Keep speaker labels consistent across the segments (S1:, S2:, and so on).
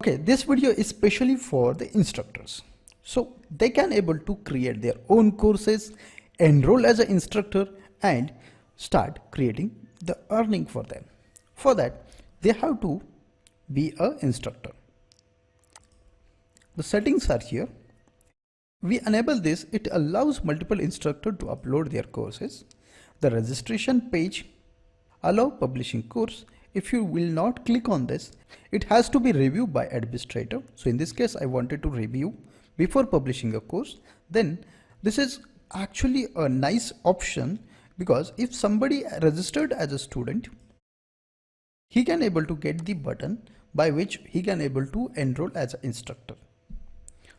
S1: Okay, this video is specially for the instructors. So they can able to create their own courses, enroll as an instructor and start creating the earning for them. For that, they have to be an instructor. The settings are here. We enable this, it allows multiple instructors to upload their courses. The registration page allow publishing course. If you will not click on this, it has to be reviewed by administrator. So in this case, I wanted to review before publishing a course. Then this is actually a nice option because if somebody registered as a student, he can able to get the button by which he can able to enroll as an instructor.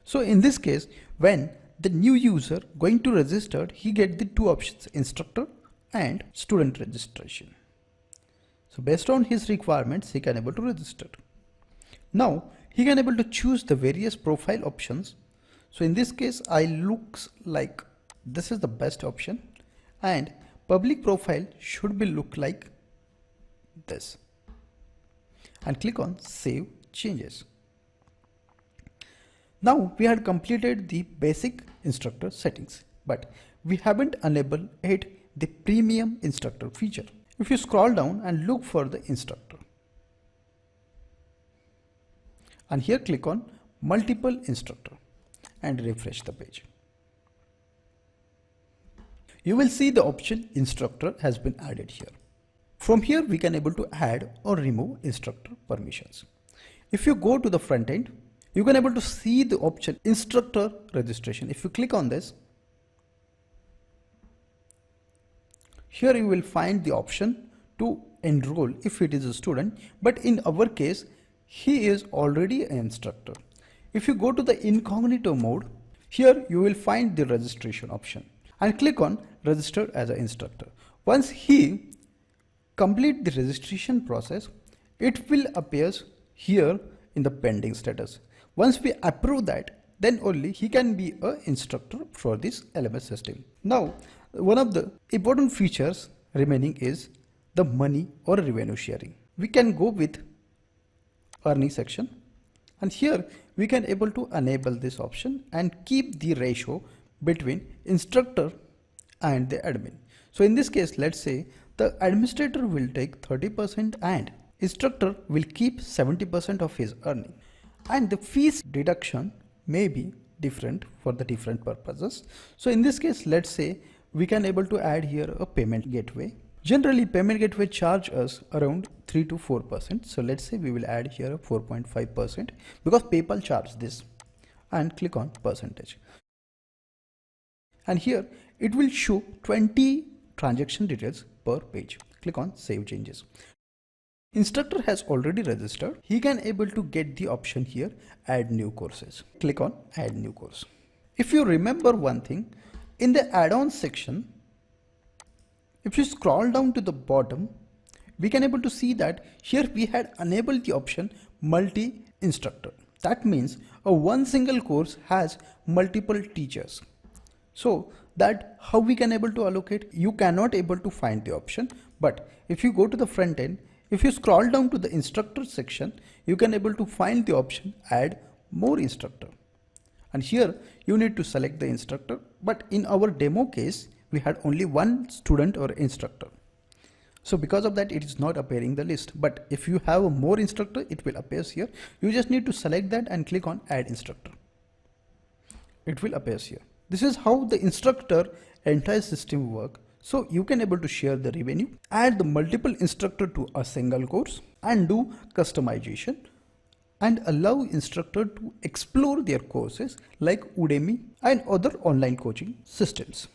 S1: So in this case, when the new user going to register, he get the two options, instructor and student registration. So based on his requirements, he can able to register. Now he can able to choose the various profile options. So in this case, I looks like this is the best option and public profile should be look like this and click on save changes. Now we had completed the basic instructor settings, but we haven't enabled yet the premium instructor feature. If you scroll down and look for the instructor and here click on multiple instructor and refresh the page. You will see the option instructor has been added here. From here we can able to add or remove instructor permissions. If you go to the front end, you can able to see the option instructor registration. If you click on this, here you will find the option to enroll if it is a student, but in our case, he is already an instructor. If you go to the incognito mode, here you will find the registration option and click on register as an instructor. Once he complete the registration process, it will appear here in the pending status. Once we approve that, then only he can be an instructor for this LMS system. Now, one of the important features remaining is the money or revenue sharing. We can go with earning section and here we can able to enable this option and keep the ratio between instructor and the admin. So in this case, let's say the administrator will take 30% and instructor will keep 70% of his earning. And the fees deduction may be different for the different purposes. So in this case, let's say we can able to add here a payment gateway. Generally, payment gateway charge us around 3 to 4%. So let's say we will add here a 4.5% because PayPal charge this and click on percentage. And here it will show 20 transaction details per page. Click on save changes. Instructor has already registered. He can able to get the option here, add new courses. Click on add new course. If you remember one thing, in the add-on section, if you scroll down to the bottom, we can able to see that here we had enabled the option multi-instructor. That means a one single course has multiple teachers. So that how we can able to allocate, you cannot able to find the option. But if you go to the front end, if you scroll down to the instructor section, you can able to find the option add more instructor. And here you need to select the instructor. But in our demo case, we had only one student or instructor. So because of that, it is not appearing the list. But if you have a more instructor, it will appear here. You just need to select that and click on add instructor. It will appear here. This is how the instructor entire system work. So you can able to share the revenue, add the multiple instructor to a single course and do customization and allow instructor to explore their courses like Udemy and other online coaching systems.